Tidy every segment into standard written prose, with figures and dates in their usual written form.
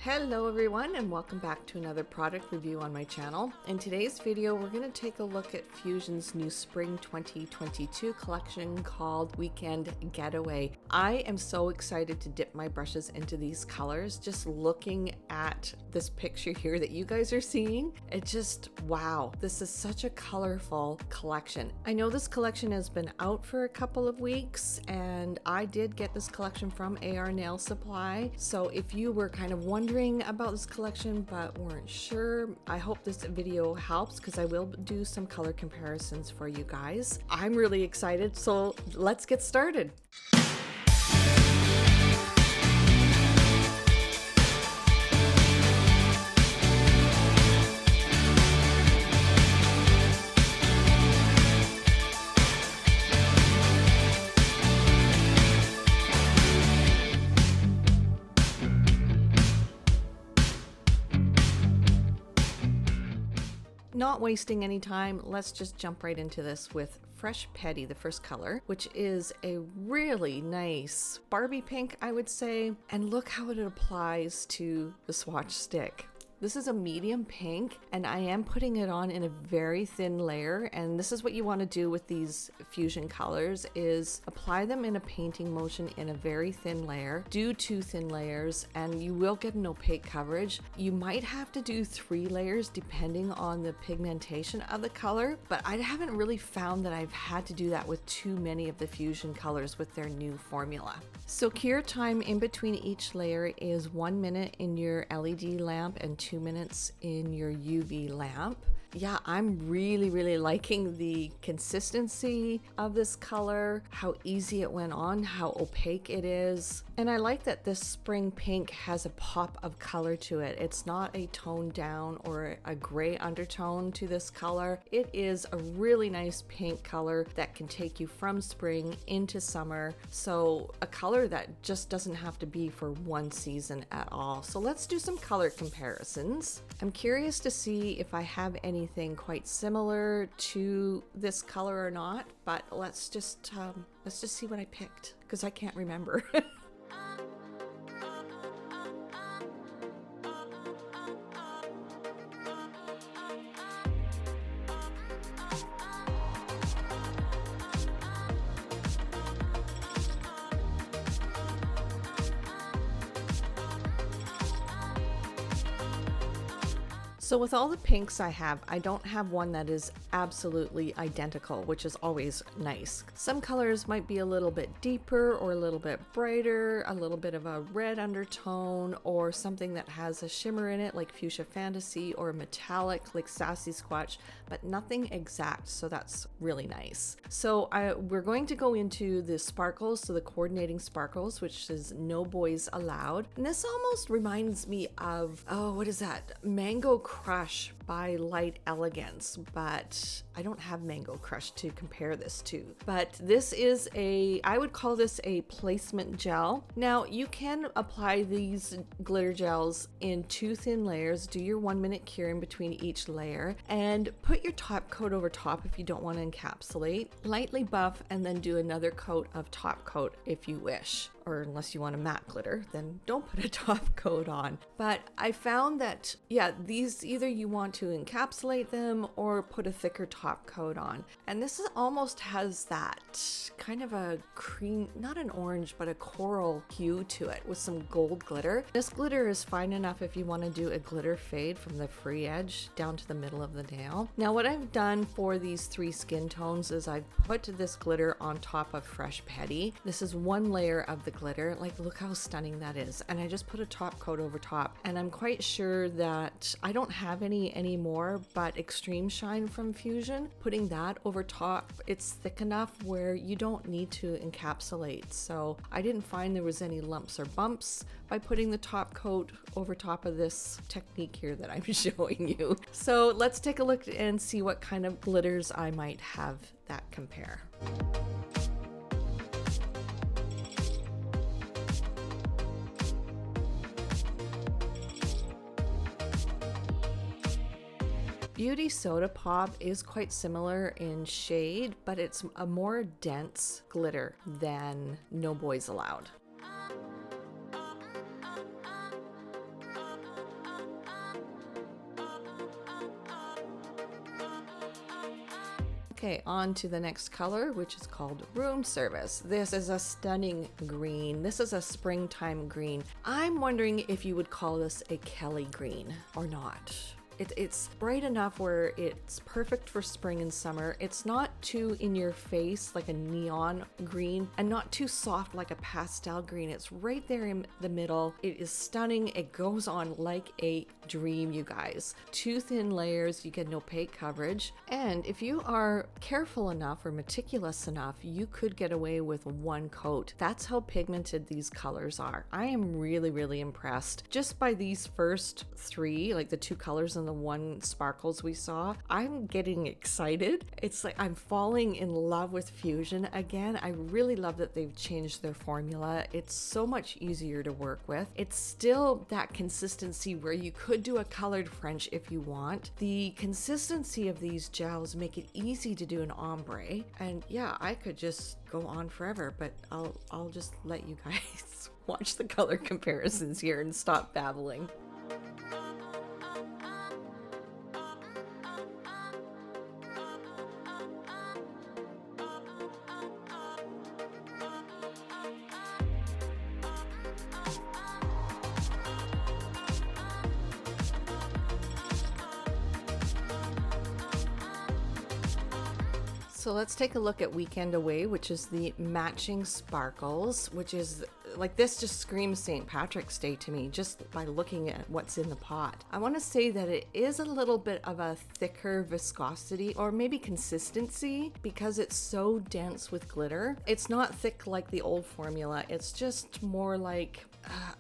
Hello everyone and welcome back to another product review on my channel. In today's video we're going to take a look at Fuzion's new Spring 2022 collection called Weekend Getaway. I am so excited to dip my brushes into these colors. Just looking at this picture here that you guys are seeing, it just, wow, this is such a colorful collection. I know this collection has been out for a couple of weeks and I did get this collection from AR Nail Supply. So if you were kind of wondering about this collection but weren't sure, I hope this video helps because I will do some color comparisons for you guys. I'm really excited, so let's get started. Not wasting any time, let's just jump right into this with Fresh Petty, the first color, which is a really nice Barbie pink, I would say. And look how it applies to the swatch stick. This is a medium pink and I am putting it on in a very thin layer, and this is what you want to do with these Fuzion colors is apply them in a painting motion in a very thin layer. Do 2 thin layers and you will get an opaque coverage. You might have to do 3 layers depending on the pigmentation of the color, but I haven't really found that I've had to do that with too many of the Fuzion colors with their new formula. So cure time in between each layer is 1 minute in your LED lamp and 2 minutes in your UV lamp. Yeah, I'm really liking the consistency of this color, how easy it went on, how opaque it is. And I like that this spring pink has a pop of color to it. It's not a toned down or a gray undertone to this color. It is a really nice pink color that can take you from spring into summer. So a color that just doesn't have to be for one season at all. So let's do some color comparisons. I'm curious to see if I have anything quite similar to this color or not, but let's just see what I picked because I can't remember. So with all the pinks I have, I don't have one that is absolutely identical, which is always nice. Some colors might be a little bit deeper or a little bit brighter, a little bit of a red undertone, or something that has a shimmer in it like Fuchsia Fantasy, or metallic like Sassy Squatch, but nothing exact, so that's really nice. So we're going to go into the sparkles, so the coordinating sparkles, which is No Boys Allowed. And this almost reminds me of, oh, what is that? Mango Crush by Light Elegance, but I don't have Mango Crush to compare this to. But this is I would call this a placement gel. Now you can apply these glitter gels in 2 thin layers, do your 1 minute cure in between each layer, and put your top coat over top if you don't want to encapsulate, lightly buff, and then do another coat of top coat if you wish. Or unless you want a matte glitter, then don't put a top coat on. But I found that, yeah, these either you want to encapsulate them or put a thicker top coat on. And this almost has that kind of a cream, not an orange, but a coral hue to it with some gold glitter. This glitter is fine enough if you want to do a glitter fade from the free edge down to the middle of the nail. Now what I've done for these 3 skin tones is I've put this glitter on top of Fresh Petty. This is 1 layer of the glitter. Like, look how stunning that is. And I just put a top coat over top, and I'm quite sure that I don't have any anymore, but Extreme Shine from Fuzion, putting that over top, it's thick enough where you don't need to encapsulate. So I didn't find there was any lumps or bumps by putting the top coat over top of this technique here that I'm showing you. So let's take a look and see what kind of glitters I might have that compare. Beauty Soda Pop is quite similar in shade, but it's a more dense glitter than No Boys Allowed. Okay, on to the next color, which is called Room Service. This is a stunning green. This is a springtime green. I'm wondering if you would call this a Kelly green or not. It's bright enough where it's perfect for spring and summer. It's not too in your face like a neon green and not too soft like a pastel green. It's right there in the middle. It is stunning. It goes on like a dream, you guys. 2 thin layers, you get an opaque coverage. And if you are careful enough or meticulous enough, you could get away with 1 coat. That's how pigmented these colors are. I am really, really impressed just by these first 3, like the 2 colors and the 1 sparkles we saw. I'm getting excited. It's like I'm falling in love with Fuzion again. I really love that they've changed their formula. It's so much easier to work with. It's still that consistency where you could do a colored French if you want. The consistency of these gels make it easy to do an ombre. And yeah, I could just go on forever, but I'll just let you guys watch the color comparisons here and stop babbling. So let's take a look at Weekend Away, which is the matching sparkles, which is like, this just screams St. Patrick's Day to me just by looking at what's in the pot. I want to say that it is a little bit of a thicker viscosity or maybe consistency because it's so dense with glitter. It's not thick like the old formula. It's just more like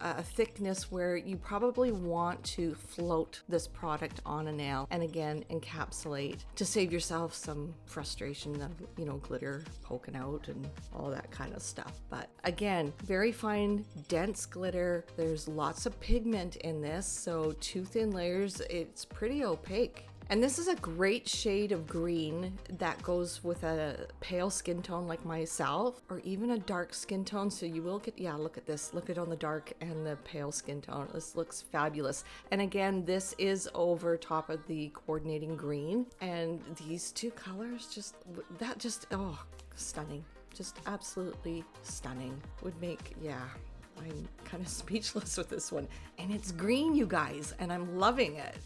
a thickness where you probably want to float this product on a nail and again encapsulate to save yourself some frustration of, you know, glitter poking out and all that kind of stuff. But again, very fine, dense glitter. There's lots of pigment in this, so 2 thin layers. It's pretty opaque. And this is a great shade of green that goes with a pale skin tone like myself, or even a dark skin tone. So you will get, yeah, look at this. Look at it on the dark and the pale skin tone. This looks fabulous. And again, this is over top of the coordinating green. And these 2 colors oh, stunning. Just absolutely stunning. Would make, yeah. I'm kind of speechless with this one. And it's green, you guys, and I'm loving it.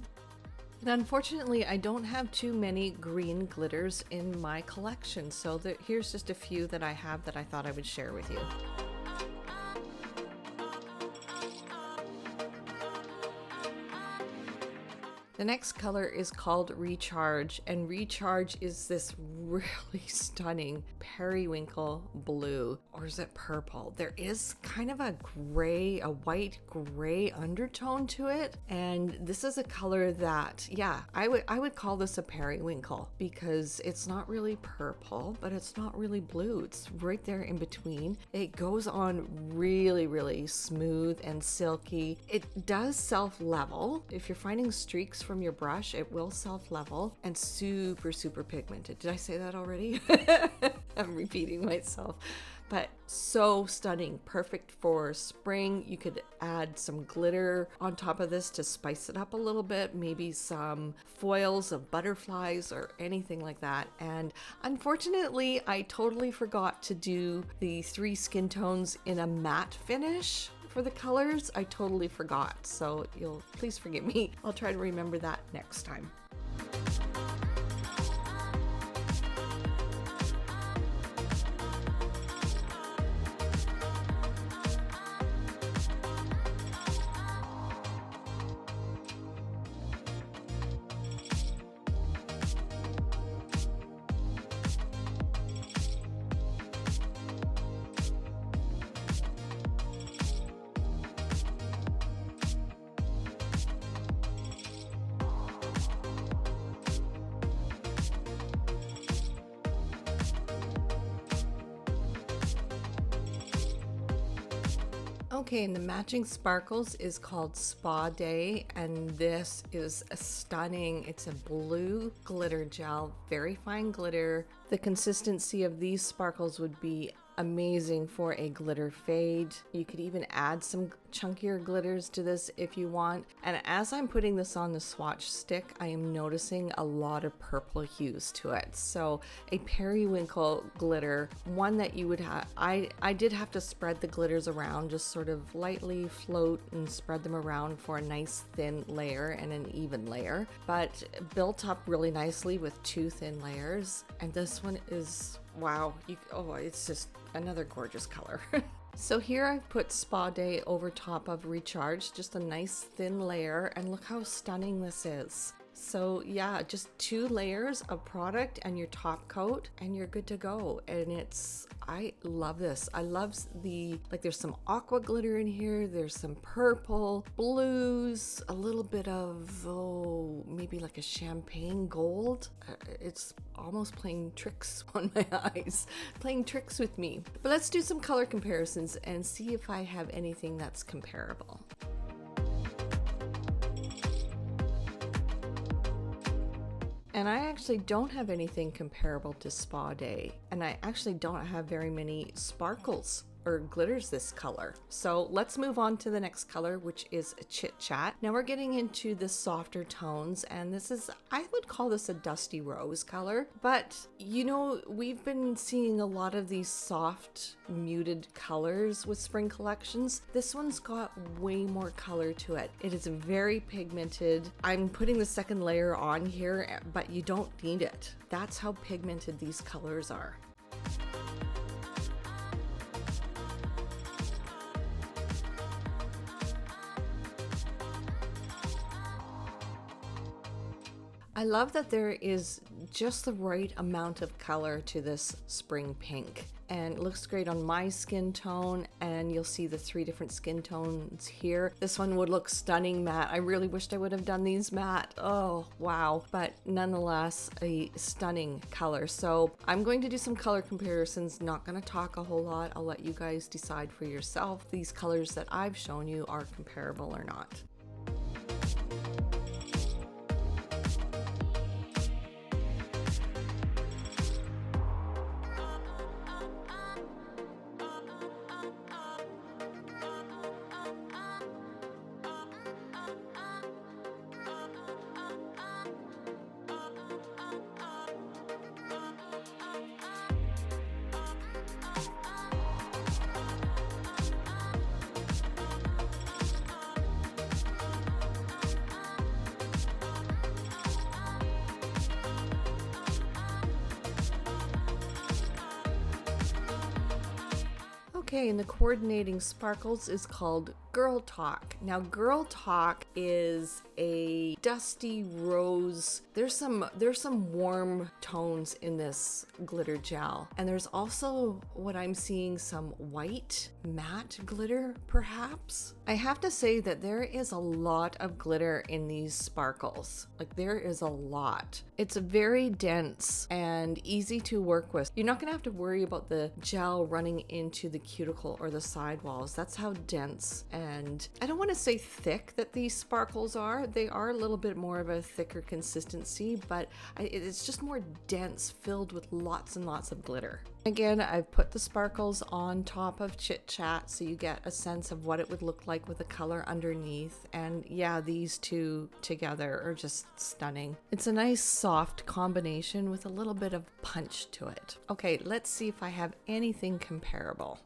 And unfortunately, I don't have too many green glitters in my collection, so here's just a few that I have that I thought I would share with you. The next color is called Recharge, and Recharge is this really stunning periwinkle blue, or is it purple? There is kind of a white gray undertone to it, and this is a color that, yeah, I would call this a periwinkle because it's not really purple, but it's not really blue. It's right there in between. It goes on really, really smooth and silky. It does self-level. If you're finding streaks from your brush, it will self-level, and super, super pigmented. Did I say that already? I'm repeating myself. But so stunning, perfect for spring. You could add some glitter on top of this to spice it up a little bit, maybe some foils of butterflies or anything like that. And unfortunately, I totally forgot to do the 3 skin tones in a matte finish for the colors. I totally forgot, so you'll please forgive me. I'll try to remember that next time. Okay, and the matching sparkles is called Spa Day, and this is a stunning, it's a blue glitter gel, very fine glitter. The consistency of these sparkles would be amazing for a glitter fade. You could even add some chunkier glitters to this if you want. And as I'm putting this on the swatch stick, I am noticing a lot of purple hues to it. So a periwinkle glitter, one that you would have, I did have to spread the glitters around, just sort of lightly float and spread them around for a nice thin layer and an even layer, but built up really nicely with two thin layers. And this one is, wow, it's just another gorgeous color. So here I've put Spa Day over top of Recharge, just a nice thin layer, and look how stunning this is. So yeah, just 2 layers of product and your top coat and you're good to go. And I love this. I love there's some aqua glitter in here. There's some purple, blues, a little bit of, maybe like a champagne gold. It's almost playing tricks on my eyes, playing tricks with me. But let's do some color comparisons and see if I have anything that's comparable. And I actually don't have anything comparable to Spa Day. And I actually don't have very many sparkles or glitters this color. So let's move on to the next color, which is Chit Chat. Now we're getting into the softer tones, and this is, I would call this a dusty rose color, but you know, we've been seeing a lot of these soft muted colors with spring collections. This one's got way more color to it. It is very pigmented. I'm putting the second layer on here, but you don't need it. That's how pigmented these colors are. I love that there is just the right amount of color to this spring pink, and it looks great on my skin tone, and you'll see the 3 different skin tones here. This one would look stunning matte. I really wished I would have done these matte. Oh, wow. But nonetheless, a stunning color. So I'm going to do some color comparisons, not going to talk a whole lot. I'll let you guys decide for yourself these colors that I've shown you are comparable or not. Okay, and the coordinating sparkles is called Girl Talk. Now, Girl Talk is a dusty rose. There's some warm tones in this glitter gel, and there's also what I'm seeing, some white matte glitter, perhaps. I have to say that there is a lot of glitter in these sparkles. Like, there is a lot. It's very dense and easy to work with. You're not gonna have to worry about the gel running into the cuticle or the sidewalls. That's how dense, and I don't want to say thick that these sparkles are. They are a little bit more of a thicker consistency, but it's just more dense, filled with lots and lots of glitter. Again, I've put the sparkles on top of Chit Chat so you get a sense of what it would look like with the color underneath. And yeah, these two together are just stunning. It's a nice soft combination with a little bit of punch to it. Okay, let's see if I have anything comparable.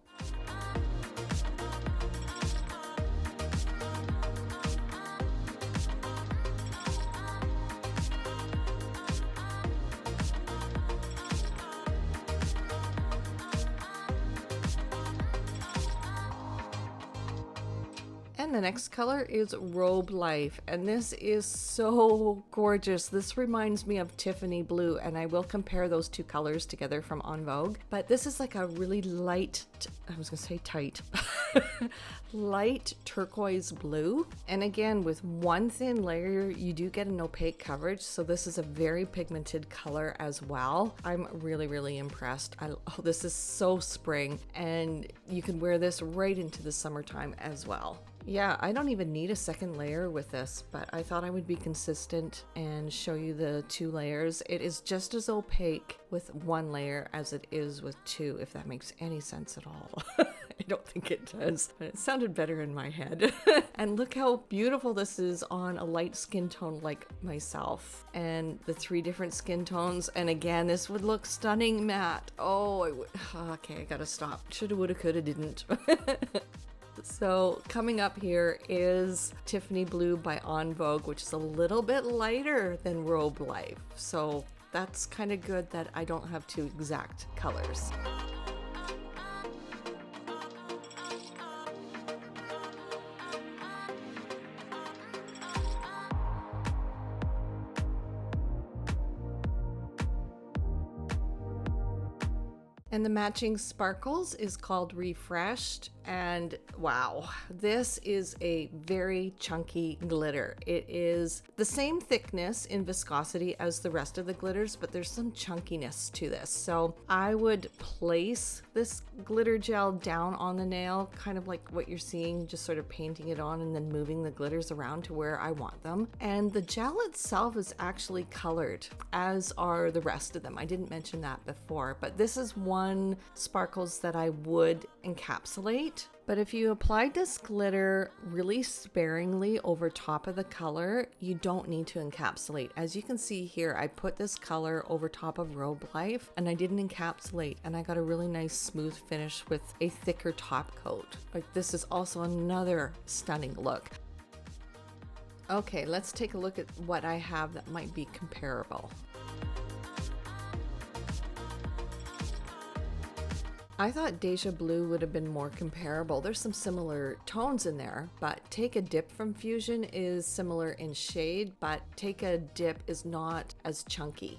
And the next color is Robe Life, and this is so gorgeous. This reminds me of Tiffany Blue, and I will compare those 2 colors together from En Vogue. But this is like a really light, I was gonna say tight, light turquoise blue. And again, with 1 thin layer, you do get an opaque coverage. So this is a very pigmented color as well. I'm really, really impressed. This is so spring, and you can wear this right into the summertime as well. Yeah, I don't even need a second layer with this, but I thought I would be consistent and show you the 2 layers. It is just as opaque with 1 layer as it is with 2, if that makes any sense at all. I don't think it does, but it sounded better in my head. And look how beautiful this is on a light skin tone like myself. And the 3 different skin tones. And again, this would look stunning matte. Oh, okay, I gotta stop. Shoulda, woulda, coulda, didn't. So coming up here is Tiffany Blue by En Vogue, which is a little bit lighter than Robe Life. So that's kind of good that I don't have 2 exact colors. And the matching sparkles is called Refreshed. And wow, this is a very chunky glitter. It is the same thickness in viscosity as the rest of the glitters, but there's some chunkiness to this. So I would place this glitter gel down on the nail, kind of like what you're seeing, just sort of painting it on and then moving the glitters around to where I want them. And the gel itself is actually colored, as are the rest of them. I didn't mention that before, but this is one sparkles that I would encapsulate. But if you applied this glitter really sparingly over top of the color, you don't need to encapsulate. As you can see here, I put this color over top of Robe Life and I didn't encapsulate, and I got a really nice smooth finish with a thicker top coat. Like, this is also another stunning look. Okay, let's take a look at what I have that might be comparable. I thought Deja Blue would have been more comparable. There's some similar tones in there, but Take a Dip from Fuzion is similar in shade, but Take a Dip is not as chunky.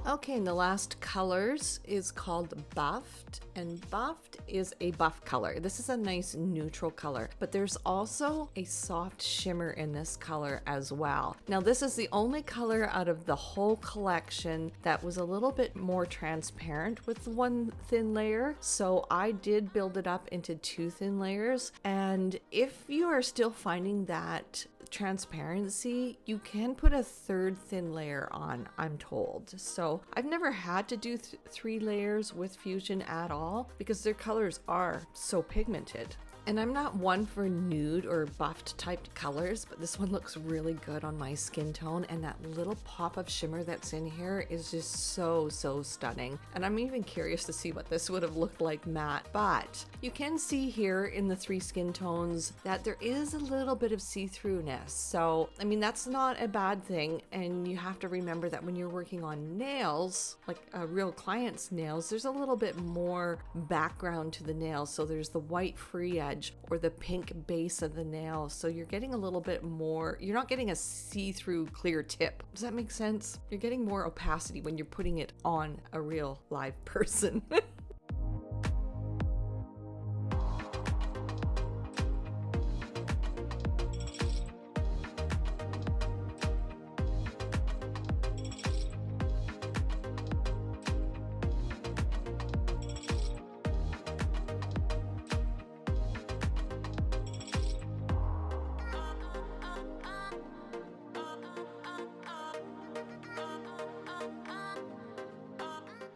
Okay, and the last colors is called Buffed, and Buffed is a buff color. This is a nice neutral color, but there's also a soft shimmer in this color as well. Now, this is the only color out of the whole collection that was a little bit more transparent with 1 thin layer, so I did build it up into 2 thin layers. And if you are still finding that transparency, you can put a 3rd thin layer on, I'm told. So I've never had to do 3 layers with Fuzion at all because their colors are so pigmented. And I'm not one for nude or buffed typed colors, but this one looks really good on my skin tone, and that little pop of shimmer that's in here is just so stunning. And I'm even curious to see what this would have looked like matte, but you can see here in the 3 skin tones that there is a little bit of see-throughness. So, I mean, that's not a bad thing, and you have to remember that when you're working on nails, like a real client's nails, there's a little bit more background to the nails. So there's the white free edge or the pink base of the nail, so you're getting a little bit more, you're not getting a see-through clear tip. Does that make sense? You're getting more opacity when you're putting it on a real live person.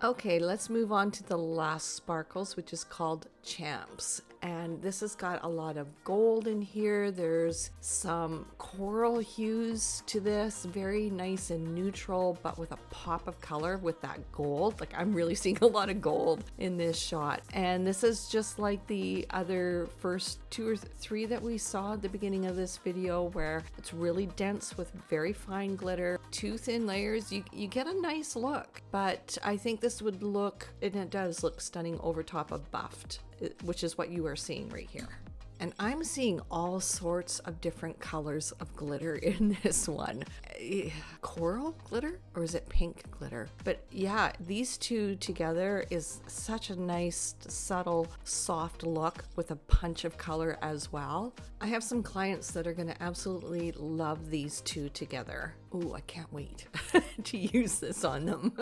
Okay, let's move on to the last sparkles, which is called Champs. And this has got a lot of gold in here. There's some coral hues to this, very nice and neutral, but with a pop of color with that gold. Like, I'm really seeing a lot of gold in this shot. And this is just like the other first 2 or 3 that we saw at the beginning of this video, where it's really dense with very fine glitter, 2 thin layers. You get a nice look, but I think this would look, and it does look stunning over top of Buffed, which is what you are seeing right here. And I'm seeing all sorts of different colors of glitter in this one. Coral glitter, or is it pink glitter? But yeah, these two together is such a nice, subtle, soft look with a punch of color as well. I have some clients that are going to absolutely love these two together. Ooh, I can't wait to use this on them.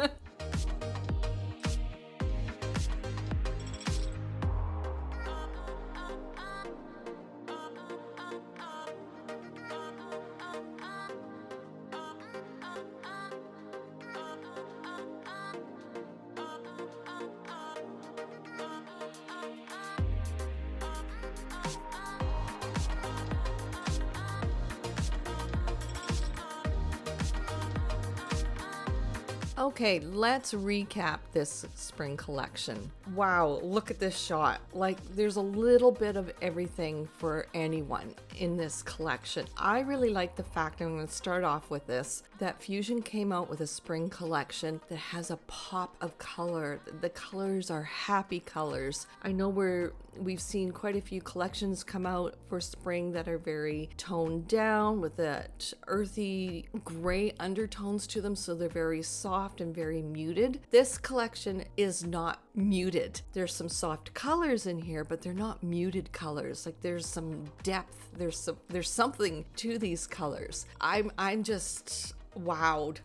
Okay, let's recap this spring collection. Wow, look at this shot. Like, there's a little bit of everything for anyone in this collection. I really like the fact, I'm going to start off with this, that Fuzion came out with a spring collection that has a pop of color. The colors are happy colors. I know we've seen quite a few collections come out for spring that are very toned down with that earthy gray undertones to them, so they're very soft and very muted. This collection is not muted. There's some soft colors in here, but they're not muted colors. Like, there's some depth, there's something to these colors. I'm just wowed.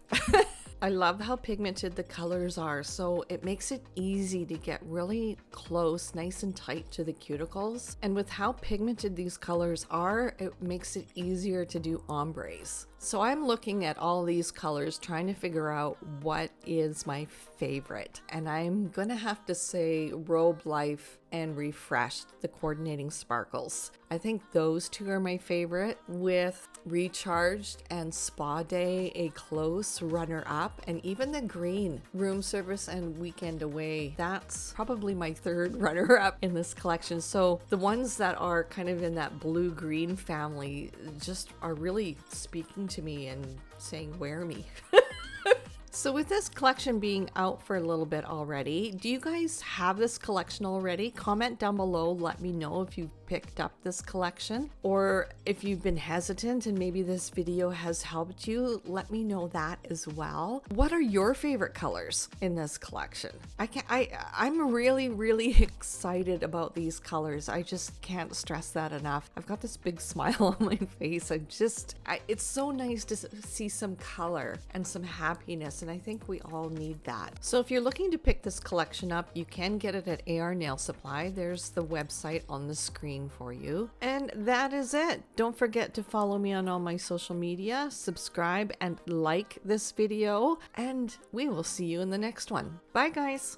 I love how pigmented the colors are, so it makes it easy to get really close, nice and tight to the cuticles. And with how pigmented these colors are, it makes it easier to do ombres. So I'm looking at all these colors, trying to figure out what is my favorite. And I'm gonna have to say Robe Life and Refreshed, the coordinating sparkles. I think those two are my favorite, with Recharged and Spa Day a close runner-up, and even the green Room Service and Weekend Away, that's probably my third runner-up in this collection. So the ones that are kind of in that blue-green family just are really speaking to me and saying, wear me. So with this collection being out for a little bit already, do you guys have this collection already? Comment down below, let me know if you've picked up this collection, or if you've been hesitant and maybe this video has helped you, let me know that as well. What are your favorite colors in this collection? I'm really excited about these colors. I just can't stress that enough. I've got this big smile on my face. It's so nice to see some color and some happiness, and I think we all need that. So if you're looking to pick this collection up, you can get it at AR Nail Supply. There's the website on the screen for you. And that is it. Don't forget to follow me on all my social media, subscribe and like this video, and we will see you in the next one. Bye guys.